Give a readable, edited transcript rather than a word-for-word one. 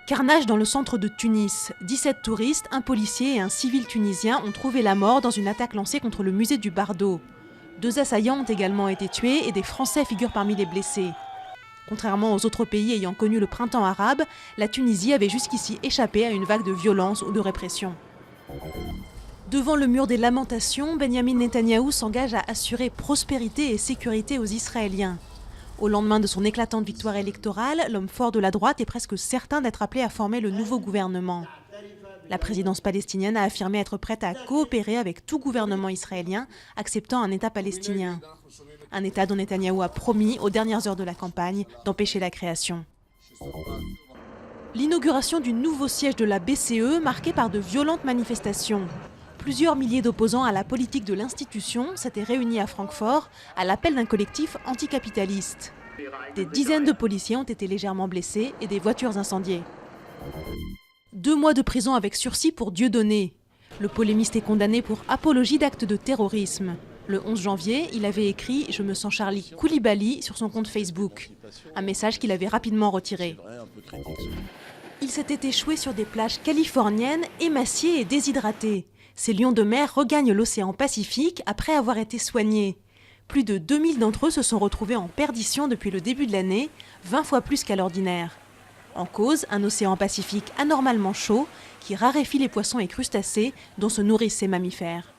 Carnage dans le centre de Tunis. 17 touristes, un policier et un civil tunisien ont trouvé la mort dans une attaque lancée contre le musée du Bardo. 2 assaillants ont également été tués et des Français figurent parmi les blessés. Contrairement aux autres pays ayant connu le printemps arabe, la Tunisie avait jusqu'ici échappé à une vague de violence ou de répression. Devant le mur des lamentations, Benyamin Netanyahou s'engage à assurer prospérité et sécurité aux Israéliens. Au lendemain de son éclatante victoire électorale, l'homme fort de la droite est presque certain d'être appelé à former le nouveau gouvernement. La présidence palestinienne a affirmé être prête à coopérer avec tout gouvernement israélien acceptant un État palestinien. Un État dont Netanyahou a promis, aux dernières heures de la campagne, d'empêcher la création. L'inauguration du nouveau siège de la BCE marquée par de violentes manifestations. Plusieurs milliers d'opposants à la politique de l'institution s'étaient réunis à Francfort à l'appel d'un collectif anticapitaliste. Des dizaines de policiers ont été légèrement blessés et des voitures incendiées. 2 mois de prison avec sursis pour Dieudonné. Le polémiste est condamné pour apologie d'actes de terrorisme. Le 11 janvier, il avait écrit « Je me sens Charlie Koulibaly » sur son compte Facebook. Un message qu'il avait rapidement retiré. Il s'était échoué sur des plages californiennes, émacié et déshydraté. Ces lions de mer regagnent l'océan Pacifique après avoir été soignés. Plus de 2000 d'entre eux se sont retrouvés en perdition depuis le début de l'année, 20 fois plus qu'à l'ordinaire. En cause, un océan Pacifique anormalement chaud qui raréfie les poissons et crustacés dont se nourrissent ces mammifères.